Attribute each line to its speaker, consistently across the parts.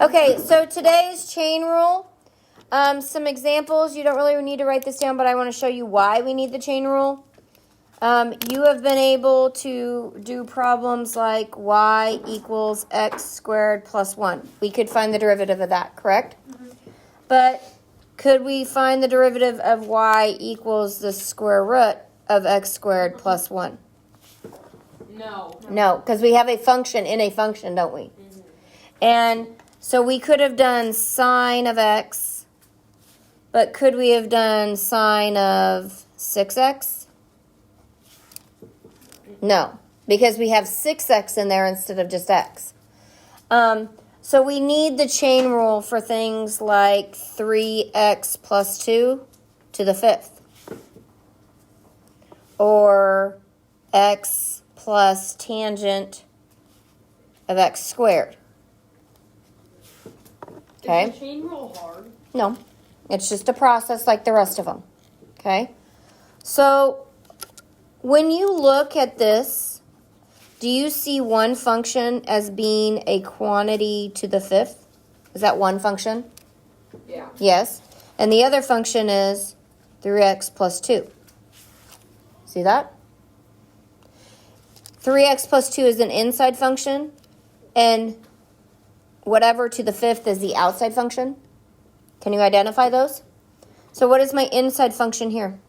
Speaker 1: Okay, so today's chain rule. Some examples. You don't really need to write this down, but I want to show you why we need the chain rule. You have been able to do problems like y equals x squared plus 1. We could find the derivative of that, correct? Mm-hmm. But could we find the derivative of y equals the square root of x squared plus 1?
Speaker 2: No.
Speaker 1: No, because we have a function in a function, don't we? Mm-hmm. And so we could have done sine of x, but could we have done sine of 6x? No, because we have 6x in there instead of just x. So we need the chain rule for things like 3x plus 2 to the 5th. Or x plus tangent of x squared. Okay?
Speaker 2: Is the chain rule hard?
Speaker 1: No, it's just a process like the rest of them. Okay? So when you look at this, do you see one function as being a quantity to the 5th? Is that one function?
Speaker 2: Yeah.
Speaker 1: Yes. And the other function is 3x plus 2. See that? 3x plus 2 is an inside function, and whatever to the 5th is the outside function. Can you identify those? So what is my inside function here?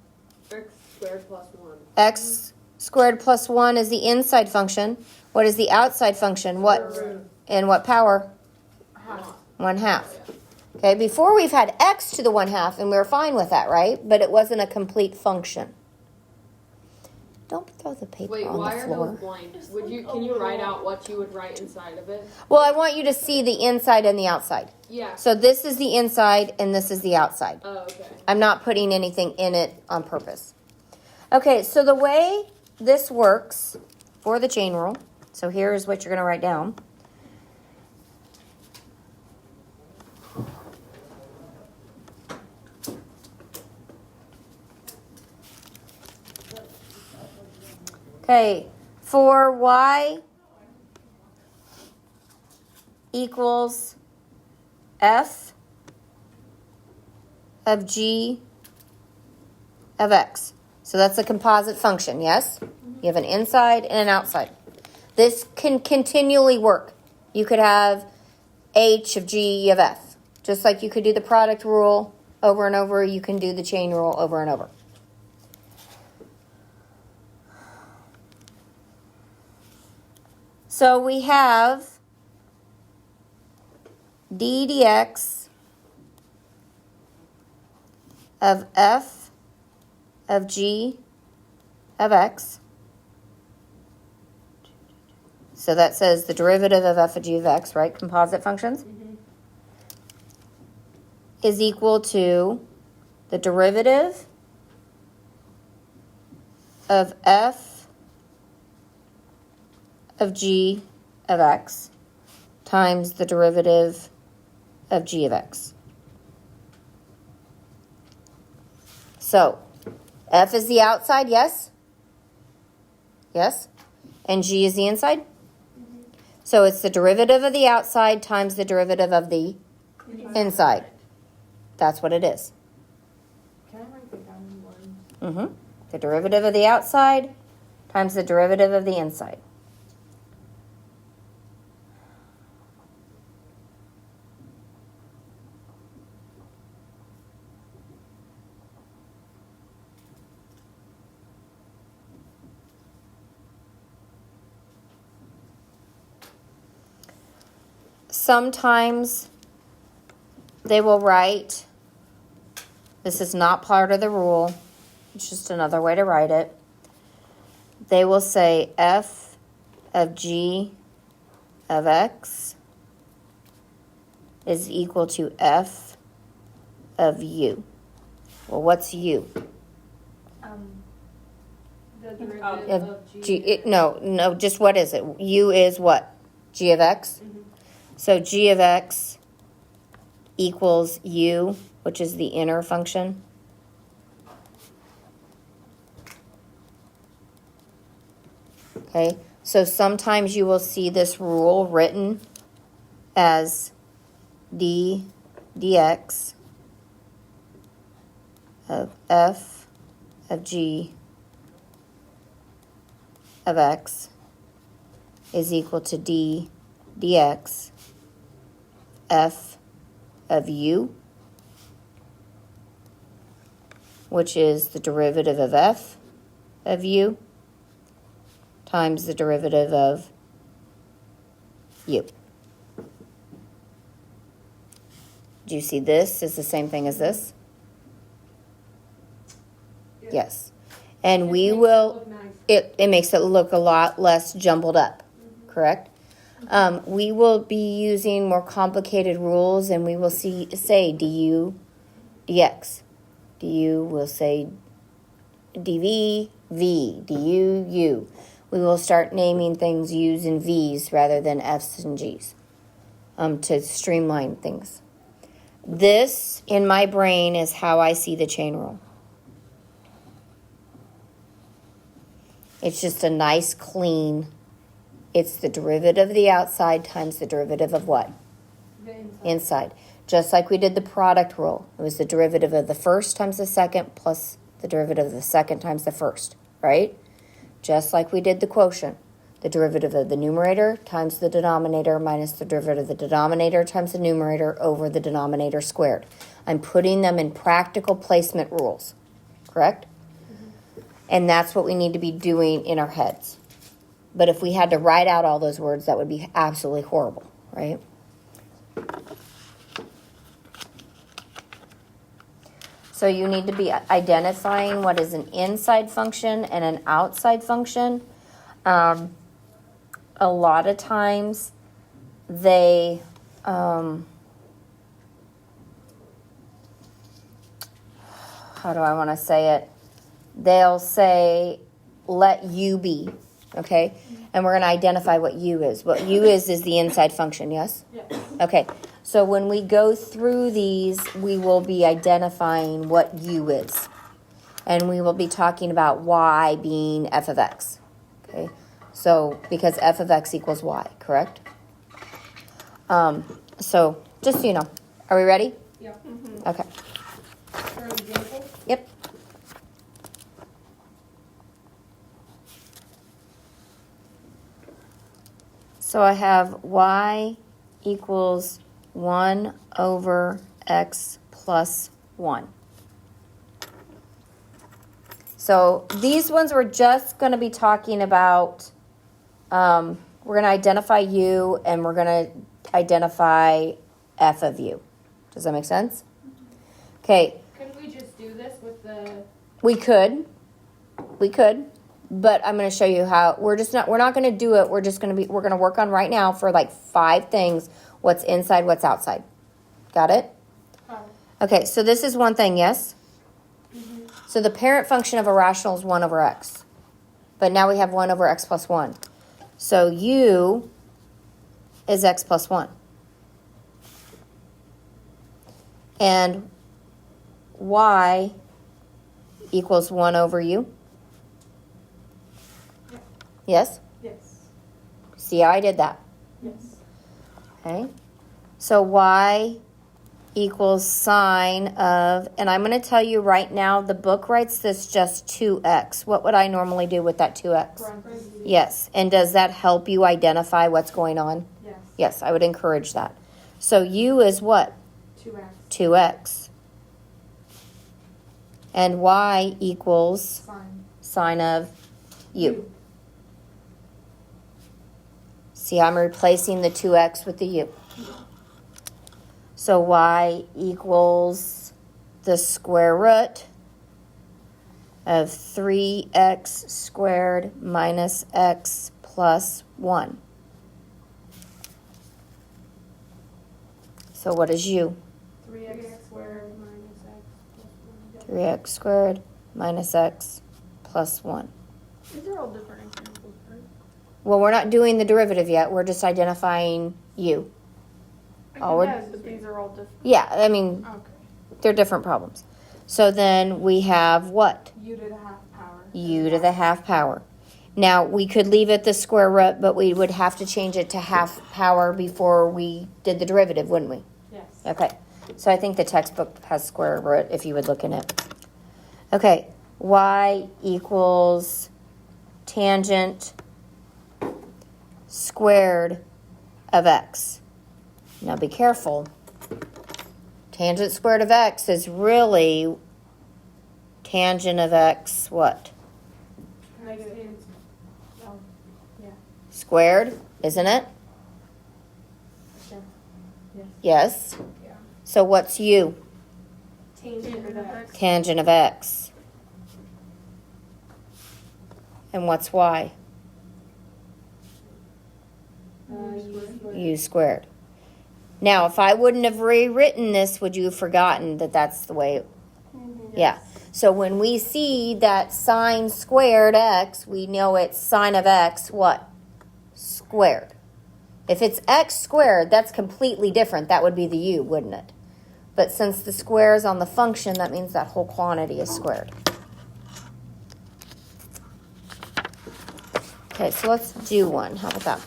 Speaker 2: X squared plus 1.
Speaker 1: X squared plus 1 is the inside function. What is the outside function? What? And what power?
Speaker 2: Half.
Speaker 1: 1/2. Okay, before we've had x to the 1/2, and we were fine with that, right? But it wasn't a complete function. Don't throw the paper
Speaker 2: Wait,
Speaker 1: on
Speaker 2: why
Speaker 1: the
Speaker 2: are
Speaker 1: floor.
Speaker 2: those blanks? Can you write out what you would write inside of it?
Speaker 1: Well, I want you to see the inside and the outside.
Speaker 2: Yeah.
Speaker 1: So this is the inside and this is the outside.
Speaker 2: Oh, okay.
Speaker 1: I'm not putting anything in it on purpose. Okay, so the way this works for the chain rule, so here is what you're going to write down. Okay, for y equals f of g of x. So that's a composite function, yes? You have an inside and an outside. This can continually work. You could have h of g of f. Just like you could do the product rule over and over, you can do the chain rule over and over. So we have d dx of f of g of x. So that says the derivative of f of g of x, right? Composite functions. Mm-hmm. Is equal to the derivative of f of g of x times the derivative of g of x. So, f is the outside, yes? Yes? And g is the inside? Mm-hmm. So it's the derivative of the outside times the derivative of the inside. That's what it is.
Speaker 2: Can I write that down in one?
Speaker 1: Mm-hmm. The derivative of the outside times the derivative of the inside. Sometimes they will write, this is not part of the rule, it's just another way to write it. They will say f of g of x is equal to f of u. Well, what's u?
Speaker 2: The derivative of
Speaker 1: g. No, just what is it? U is what? G of x? Mm-hmm. So g of x equals u, which is the inner function. Okay, so sometimes you will see this rule written as d dx of f of g of x is equal to d dx f of u, which is the derivative of f of u times the derivative of u. Do you see this is the same thing as this? Yes. And we will, it makes it look a lot less jumbled up, correct? We will be using more complicated rules, and we will say du dx. Du will say dv, v, du, u. We will start naming things u's and v's rather than f's and g's to streamline things. This, in my brain, is how I see the chain rule. It's just a nice, clean, it's the derivative of the outside times the derivative of what?
Speaker 2: The
Speaker 1: Inside. Just like we did the product rule. It was the derivative of the first times the second plus the derivative of the second times the first, right? Just like we did the quotient. The derivative of the numerator times the denominator minus the derivative of the denominator times the numerator over the denominator squared. I'm putting them in practical placement rules, correct? Mm-hmm. And that's what we need to be doing in our heads. But if we had to write out all those words, that would be absolutely horrible, right? So you need to be identifying what is an inside function and an outside function. A lot of times they how do I want to say it? They'll say, let u be, okay? And we're going to identify what u is. What u is the inside function, yes?
Speaker 2: Yes.
Speaker 1: Okay, so when we go through these, we will be identifying what u is. And we will be talking about y being f of x, okay? So, because f of x equals y, correct? So, just so you know. Are we ready?
Speaker 2: Yeah. Mm-hmm.
Speaker 1: Okay.
Speaker 2: For an example?
Speaker 1: Yep. So I have y equals 1 over x plus 1. So these ones we're just going to be talking about, we're going to identify u and we're going to identify f of u. Does that make sense? Okay.
Speaker 2: Couldn't we just do this with the...
Speaker 1: We could, but I'm going to show you how. We're not going to do it. We're going to work on right now for like 5 things. What's inside, what's outside. Got it? Okay, so this is one thing, yes? Mm-hmm. So the parent function of a rational is 1 over x. But now we have 1 over x plus 1. So u is x plus 1. And y equals 1 over u. Yes?
Speaker 2: Yes.
Speaker 1: See how I did that?
Speaker 2: Yes.
Speaker 1: Okay. So y equals sine of, and I'm going to tell you right now, the book writes this just 2x. What would I normally do with that 2x?
Speaker 2: Parentheses.
Speaker 1: Yes. And does that help you identify what's going on?
Speaker 2: Yes.
Speaker 1: Yes, I would encourage that. So u is what?
Speaker 2: 2x.
Speaker 1: 2x. And y equals sine of u. See how I'm replacing the 2x with the u. So y equals the square root of 3x squared minus x plus 1. So what is u?
Speaker 2: 3x squared minus x plus 1.
Speaker 1: 3x squared minus x plus 1.
Speaker 2: These are all different examples, right?
Speaker 1: Well, we're not doing the derivative yet. We're just identifying u.
Speaker 2: But these are all different.
Speaker 1: Yeah, I mean,
Speaker 2: Okay.
Speaker 1: they're different problems. So then we have what?
Speaker 2: U to the half power.
Speaker 1: U to the half power. Now, we could leave it the square root, but we would have to change it to half power before we did the derivative, wouldn't we?
Speaker 2: Yes.
Speaker 1: Okay, so I think the textbook has square root if you would look in it. Okay, y equals tangent squared of x. Now be careful. Tangent squared of x is really tangent of x what? Squared, isn't it? Yes.
Speaker 2: Yeah.
Speaker 1: So what's u?
Speaker 2: Tangent of x.
Speaker 1: Tangent of x. And what's y? U squared. Now, if I wouldn't have rewritten this, would you have forgotten that that's the way? Yeah. So when we see that sine squared x, we know it's sine of x, what? Squared. If it's x squared, that's completely different. That would be the u, wouldn't it? But since the square is on the function, that means that whole quantity is squared. Okay, so let's do one. How about that?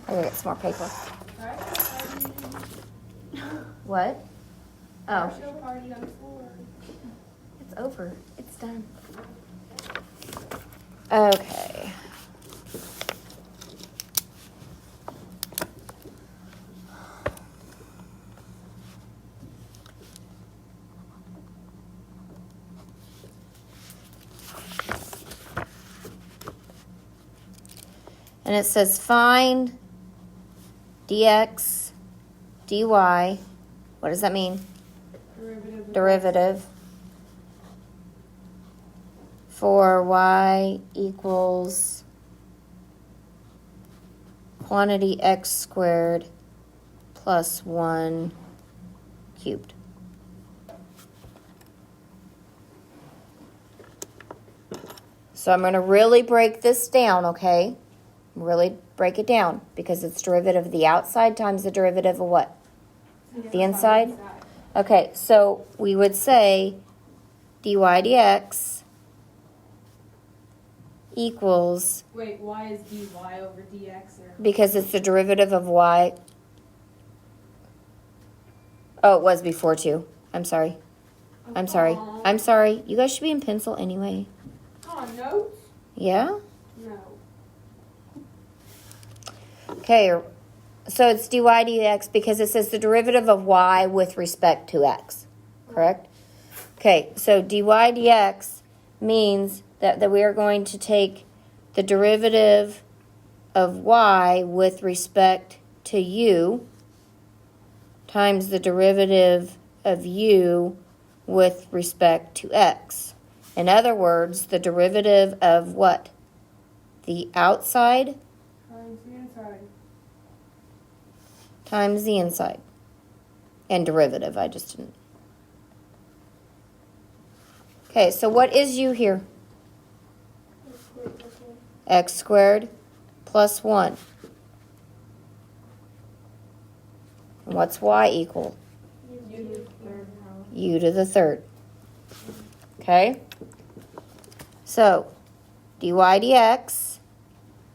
Speaker 1: I'm gonna get some more paper. What? Oh. It's over. It's done. Okay. And it says find dx, dy. What does that mean? Derivative for y equals quantity x squared plus 1 cubed. So I'm going to really break this down, okay? Really break it down because it's derivative of the outside times the derivative of what? The inside? Okay, so we would say dy dx equals...
Speaker 2: Wait, why is dy over dx? Or?
Speaker 1: Because it's the derivative of y. Oh, it was before too. I'm sorry. I'm sorry. I'm sorry. You guys should be in pencil anyway.
Speaker 2: On notes?
Speaker 1: Yeah?
Speaker 2: No.
Speaker 1: Okay, so it's dy dx because it says the derivative of y with respect to x, correct? Okay, so dy dx means that we are going to take the derivative of y with respect to u times the derivative of u with respect to x. In other words, the derivative of what? The outside
Speaker 2: Times the inside.
Speaker 1: Times the inside. And derivative, I just didn't. Okay, so what is u here? X squared plus 1. And what's y equal? U to the third. Okay? So, dy dx,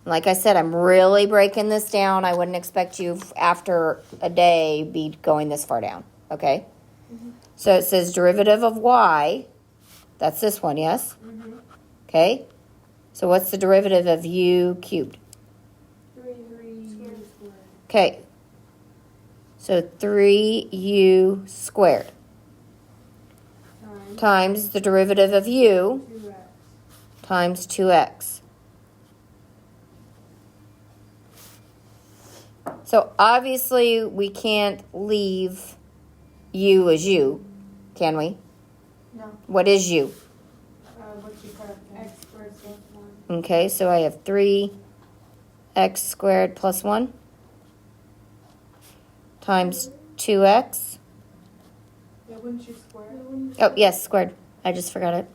Speaker 1: like I said, I'm really breaking this down. I wouldn't expect you after a day be going this far down. Okay? Mm-hmm. So it says derivative of y. That's this one, yes? Mm-hmm. Okay? So what's the derivative of u cubed?
Speaker 2: 3 squared.
Speaker 1: Okay. So 3u squared times the derivative of u
Speaker 2: 2x.
Speaker 1: times 2x. So obviously we can't leave u as u, can we?
Speaker 2: No.
Speaker 1: What is u?
Speaker 2: What's your part? X squared plus 1.
Speaker 1: Okay, so I have 3x squared plus 1 times 2x.
Speaker 2: Yeah, wouldn't you square it?
Speaker 1: Oh, yes, squared. I just forgot it.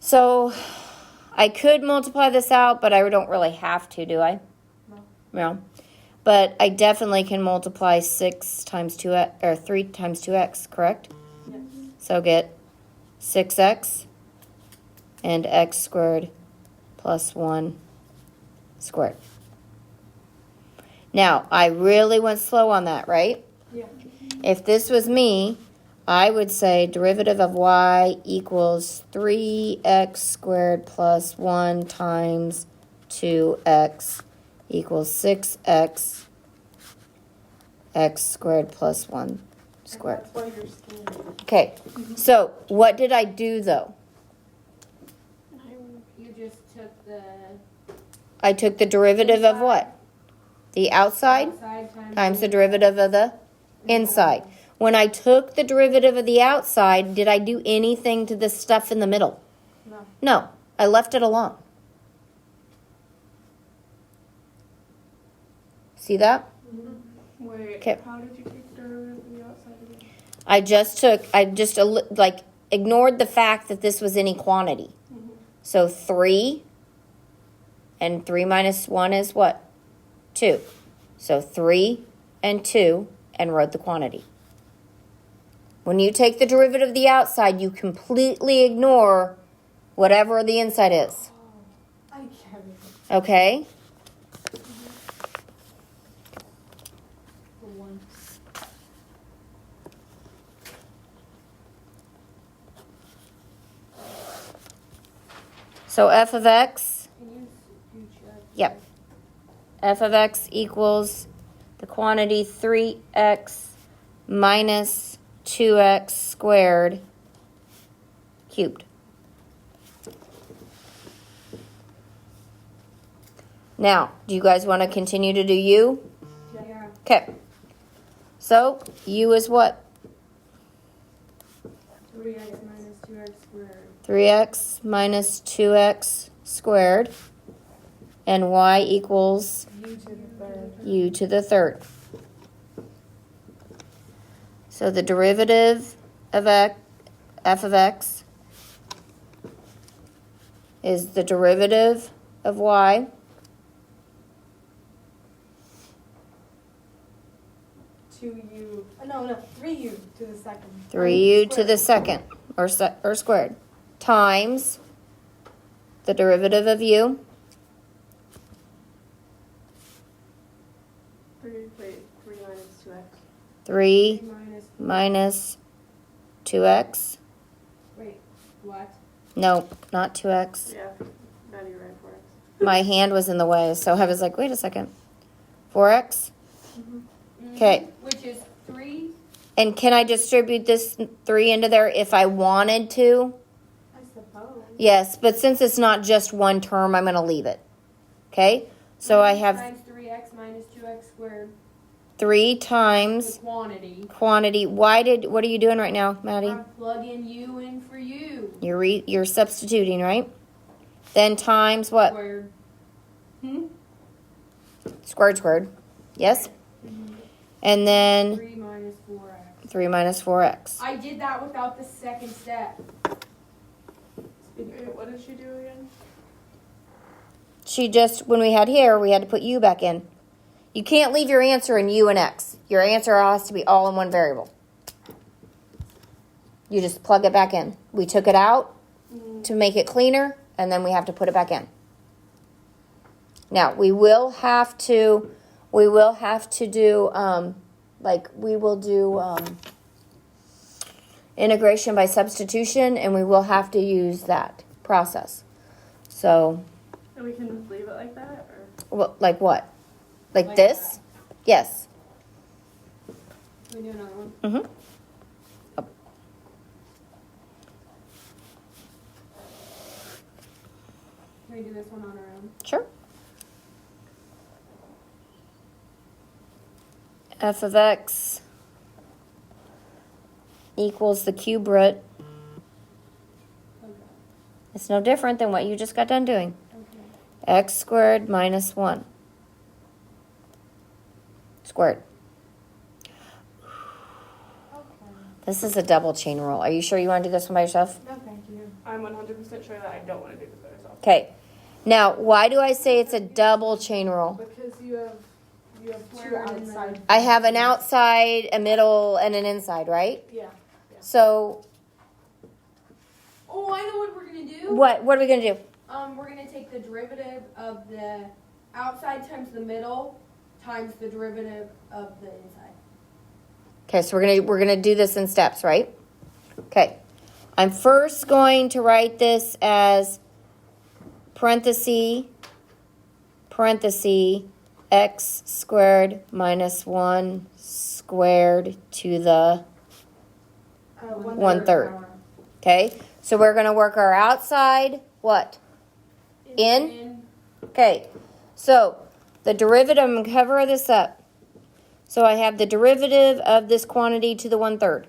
Speaker 1: So I could multiply this out, but I don't really have to, do I? No. But I definitely can multiply 6 times 2x, or 3 times 2x, correct?
Speaker 2: Yes.
Speaker 1: So get 6x and x squared plus 1 squared. Now, I really went slow on that, right?
Speaker 2: Yeah.
Speaker 1: If this was me, I would say derivative of y equals 3x squared plus 1 times 2x equals 6x x squared plus 1 squared.
Speaker 2: That's why you're skinny.
Speaker 1: Okay, so what did I do though?
Speaker 2: You just took the
Speaker 1: I took the derivative of what? The outside
Speaker 2: outside
Speaker 1: times the derivative of the inside. When I took the derivative of the outside, did I do anything to the stuff in the middle?
Speaker 2: No.
Speaker 1: No, I left it alone. See that?
Speaker 2: Wait,
Speaker 1: Okay.
Speaker 2: how did you take the derivative of the outside again?
Speaker 1: I just like ignored the fact that this was any quantity. So 3 and 3 minus 1 is what? 2. So 3 and 2 and wrote the quantity. When you take the derivative of the outside, you completely ignore whatever the inside is.
Speaker 2: I get it.
Speaker 1: Okay?
Speaker 2: For one.
Speaker 1: So f of x,
Speaker 2: Can you check?
Speaker 1: yep. F of x equals the quantity 3x minus 2x squared cubed. Now, do you guys want to continue to do u?
Speaker 2: Yeah.
Speaker 1: Okay. So, u is what?
Speaker 2: 3x minus 2x squared.
Speaker 1: 3x minus 2x squared. And y equals
Speaker 2: U to the third.
Speaker 1: u to the third. So the derivative of f of x is the derivative of y
Speaker 2: 2u. No, 3u to the second.
Speaker 1: 3u to the second, or squared, times the derivative of u,
Speaker 2: 3 minus 2x.
Speaker 1: 3
Speaker 2: Minus.
Speaker 1: minus 2x.
Speaker 2: Wait, what?
Speaker 1: No, not 2x.
Speaker 2: Yeah, now you're right for x.
Speaker 1: My hand was in the way, so I was like, wait a second. 4x? Okay.
Speaker 2: Which is 3.
Speaker 1: And can I distribute this 3 into there if I wanted to?
Speaker 2: I suppose.
Speaker 1: Yes, but since it's not just one term, I'm going to leave it. Okay? So I have
Speaker 2: Times 3x minus 2x squared.
Speaker 1: 3
Speaker 2: The
Speaker 1: times
Speaker 2: quantity.
Speaker 1: quantity. What are you doing right now, Maddie?
Speaker 2: I'm plugging u in for u.
Speaker 1: You're substituting, right? Then times what?
Speaker 2: Squared.
Speaker 1: Squared. Yes? And then
Speaker 2: 3 minus 4x.
Speaker 1: 3 minus 4x.
Speaker 2: I did that without the second step. Wait, what did she do again?
Speaker 1: She just, when we had here, we had to put u back in. You can't leave your answer in u and x. Your answer has to be all in one variable. You just plug it back in. We took it out to make it cleaner, and then we have to put it back in. Now, we will have to do, we will do integration by substitution, and we will have to use that process. So,
Speaker 2: And we can just leave it like that? Or?
Speaker 1: well, like what? Like
Speaker 2: Like
Speaker 1: this?
Speaker 2: that.
Speaker 1: Yes.
Speaker 2: Can we do another one?
Speaker 1: Mm-hmm.
Speaker 2: Can we do this one on our own?
Speaker 1: Sure. F of x equals the cube root.
Speaker 2: Okay.
Speaker 1: It's no different than what you just got done doing.
Speaker 2: Okay.
Speaker 1: X squared minus 1 squared.
Speaker 2: Okay.
Speaker 1: This is a double chain rule. Are you sure you want to do this one by yourself?
Speaker 2: No, thank you. I'm 100% sure that I don't want to do this by myself.
Speaker 1: Okay. Now, why do I say it's a double chain rule?
Speaker 2: Because you have two outside.
Speaker 1: I have an outside, a middle, and an inside, right?
Speaker 2: Yeah.
Speaker 1: So,
Speaker 2: Oh, I know what we're gonna do.
Speaker 1: what are we going to do?
Speaker 2: We're gonna take the derivative of the outside times the middle
Speaker 3: times the derivative of the inside.
Speaker 1: Okay, so we're gonna do this in steps, right? Okay. I'm first going to write this as parenthesis x squared minus 1 squared to the 1/3. Okay, so we're going to work our outside, what? In? Okay, so the derivative, I'm going to cover this up. So I have the derivative of this quantity to the 1/3.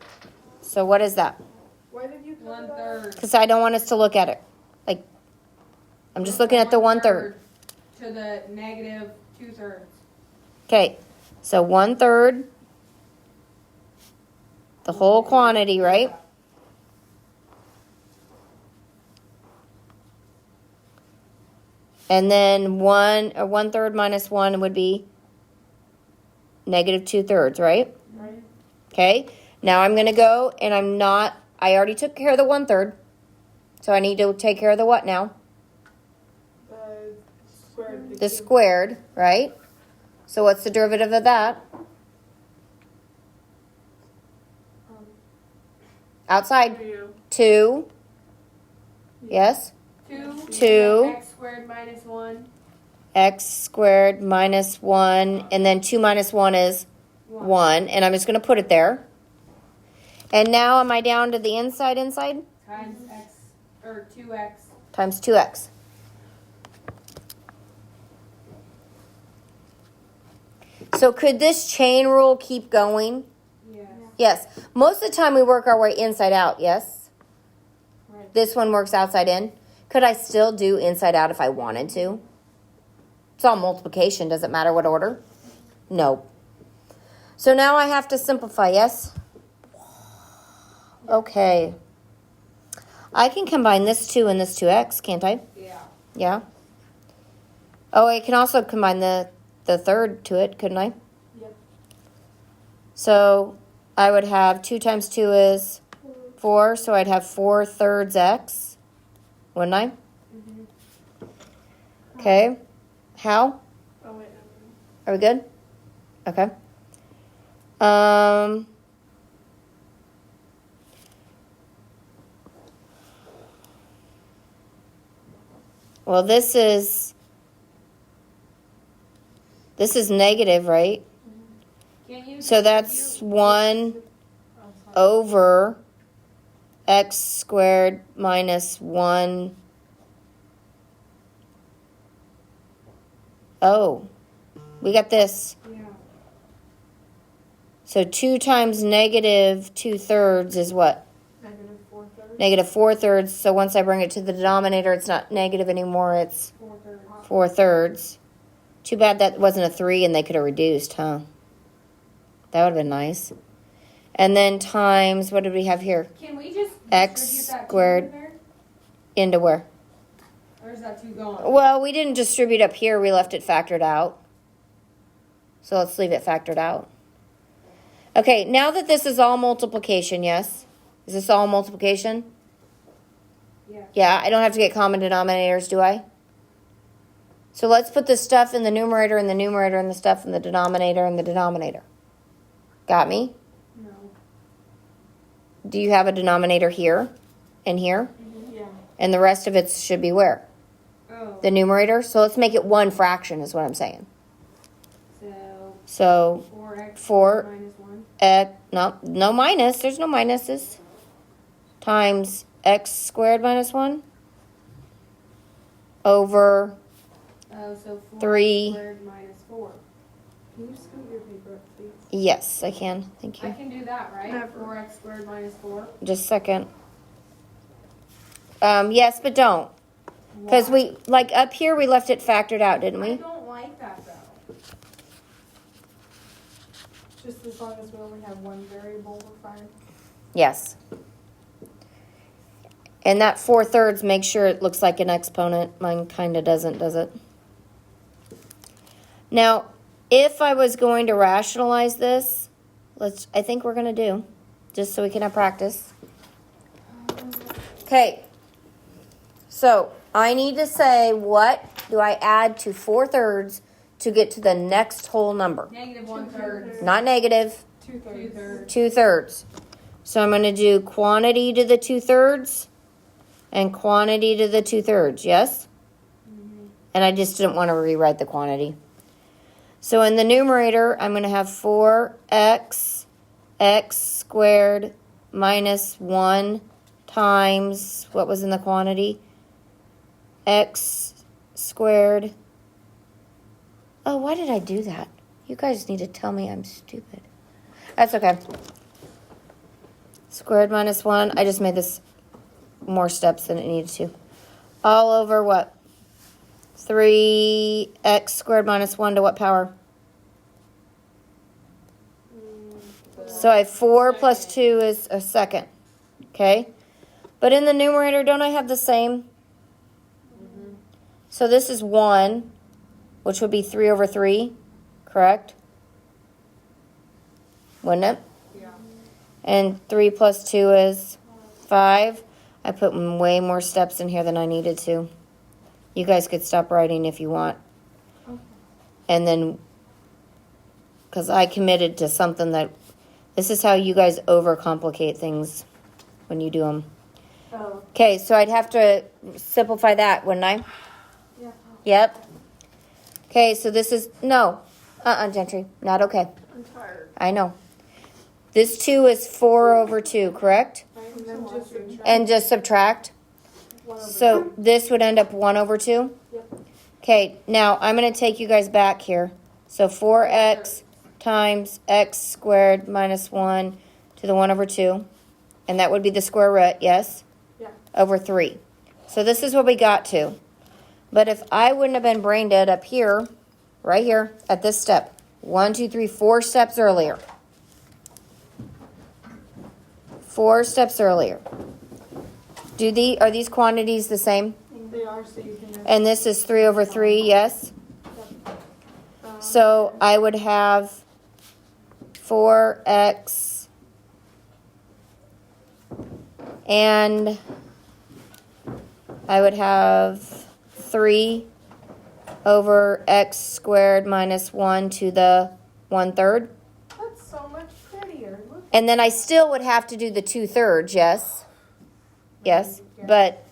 Speaker 1: So what is that?
Speaker 3: Why did you
Speaker 2: 1/3
Speaker 1: Because I don't want us to look at it. Like, I'm just looking at the 1/3.
Speaker 3: to the negative 2/3.
Speaker 1: Okay, so 1/3, the whole quantity, right? And then 1/3 minus 1 would be negative 2/3, right?
Speaker 3: Right.
Speaker 1: Okay, now I'm going to go and I already took care of the 1/3. So I need to take care of the what now? The squared, right? So what's the derivative of that? Outside. 2. Yes? 2.
Speaker 3: X squared minus 1.
Speaker 1: X squared minus 1. And then 2 minus 1 is 1. And I'm just going to put it there. And now am I down to the inside?
Speaker 3: Times x, or 2x.
Speaker 1: Times 2x. So could this chain rule keep going?
Speaker 3: Yes.
Speaker 1: Yes. Most of the time we work our way inside out, yes?
Speaker 3: Right.
Speaker 1: This one works outside in. Could I still do inside out if I wanted to? It's all multiplication. Does it matter what order? No. So now I have to simplify, yes? Okay. I can combine this 2 and this 2x, can't I?
Speaker 3: Yeah.
Speaker 1: Yeah. Oh, I can also combine the third to it, couldn't I?
Speaker 3: Yep.
Speaker 1: So I would have 2 times 2 is 4, so I'd have 4/3 x, wouldn't I?
Speaker 3: Mm-hmm.
Speaker 1: Okay. How?
Speaker 3: Oh, wait.
Speaker 1: Are we good? Okay. Well, this is negative, right?
Speaker 3: Can't you
Speaker 1: So that's 1 over x squared minus 1. Oh, we got this.
Speaker 3: Yeah.
Speaker 1: So 2 times negative 2/3 is what?
Speaker 3: Negative 4/3.
Speaker 1: Negative 4/3. So once I bring it to the denominator, it's not negative anymore. It's
Speaker 3: 4/3.
Speaker 1: 4/3. Too bad that wasn't a 3 and they could have reduced, huh? That would have been nice. And then times, what did we have here?
Speaker 3: Can we just
Speaker 1: X
Speaker 3: distribute that
Speaker 1: squared.
Speaker 3: 2 in there?
Speaker 1: Into where?
Speaker 3: Or is that 2 gone?
Speaker 1: Well, we didn't distribute up here. We left it factored out. So let's leave it factored out. Okay, now that this is all multiplication, yes? Is this all multiplication?
Speaker 3: Yeah.
Speaker 1: Yeah, I don't have to get common denominators, do I? So let's put the stuff in the numerator and the stuff in the denominator and the denominator. Got me?
Speaker 3: No.
Speaker 1: Do you have a denominator here and here?
Speaker 3: Yeah.
Speaker 1: And the rest of it should be where?
Speaker 3: Oh.
Speaker 1: The numerator? So let's make it one fraction is what I'm saying.
Speaker 3: So
Speaker 1: So
Speaker 3: 4x
Speaker 1: 4
Speaker 3: minus 1.
Speaker 1: no minus. There's no minuses. Times x squared minus 1 over
Speaker 3: Oh, so 4
Speaker 1: 3.
Speaker 3: squared minus 4. Can you scoot your paper up, please?
Speaker 1: Yes, I can. Thank
Speaker 3: I
Speaker 1: you.
Speaker 3: can do that, right? 4x squared minus 4.
Speaker 1: Just a second. Yes, but don't. Because we, like up here, we left it factored out, didn't
Speaker 3: I
Speaker 1: we?
Speaker 3: don't like that though.
Speaker 4: Just as long as we only have one variable, we're fine.
Speaker 1: Yes. And that 4/3, make sure it looks like an exponent. Mine kind of doesn't, does it? Now, if I was going to rationalize this, I think we're going to do, just so we can have practice. Okay. So, I need to say, what do I add to 4/3 to get to the next whole number.
Speaker 2: Negative 1/3.
Speaker 1: Not negative,
Speaker 4: 2/3.
Speaker 1: 2/3. So I'm going to do quantity to the 2/3 and quantity to the 2/3, yes? And I just didn't want to rewrite the quantity. So in the numerator, I'm going to have 4x squared minus 1 times, what was in the quantity? X squared. Oh, why did I do that? You guys need to tell me I'm stupid. That's okay. Squared minus 1. I just made this more steps than it needed to. All over what? 3x squared minus 1 to what power? So I have 4 plus 2 is a second. Okay? But in the numerator, don't I have the same? So this is 1, which would be 3 over 3, correct? Wouldn't it?
Speaker 2: Yeah.
Speaker 1: And 3 plus 2 is 5. I put way more steps in here than I needed to. You guys could stop writing if you want. And then, because I committed to something that, this is how you guys overcomplicate things when you do them.
Speaker 4: Oh,
Speaker 1: Okay, so I'd have to simplify that, wouldn't I?
Speaker 4: yeah.
Speaker 1: Yep. Okay, so this is, no. Gentry, not okay.
Speaker 4: I'm tired.
Speaker 1: I know. This 2 is 4 over 2, correct?
Speaker 4: And then just subtract
Speaker 1: And just subtract.
Speaker 4: 1 over
Speaker 1: So this would end up 1 over 2?
Speaker 4: Yep.
Speaker 1: Okay, now I'm going to take you guys back here. So 4x times x squared minus 1 to the 1 over 2. And that would be the square root, yes?
Speaker 4: Yeah.
Speaker 1: Over 3. So this is what we got to. But if I wouldn't have been brain dead up here, right here, at this step, 1, 2, 3, 4 steps earlier. 4 steps earlier. Are these quantities the same?
Speaker 4: They are, so you can just.
Speaker 1: And this is 3 over 3, yes? So I would have 4x and I would have 3 over x squared minus 1 to the 1/3.
Speaker 4: That's so much prettier. Look.
Speaker 1: And then I still would have to do the 2/3, yes? Yes, but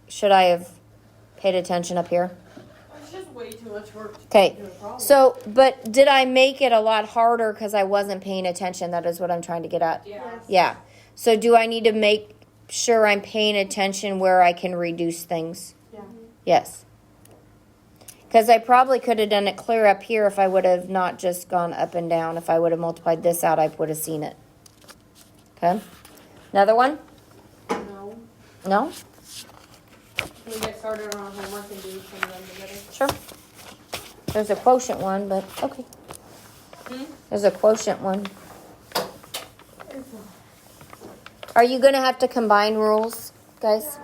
Speaker 1: should I have paid attention up here?
Speaker 3: It's just way too much work to
Speaker 1: Okay,
Speaker 3: do a problem.
Speaker 1: so, but did I make it a lot harder because I wasn't paying attention? That is what I'm trying to get at.
Speaker 2: Yeah.
Speaker 4: Yes.
Speaker 1: Yeah, so do I need to make sure I'm paying attention where I can reduce things?
Speaker 4: Yeah.
Speaker 1: Yes. Because I probably could have done it clear up here if I would have not just gone up and down. If I would have multiplied this out, I would have seen it. Okay, another one?
Speaker 4: No.
Speaker 1: No?
Speaker 2: Can we get started on our homework and do some of them together?
Speaker 1: Sure. There's a quotient one, but okay. There's a quotient one. Are you going to have to combine rules, guys?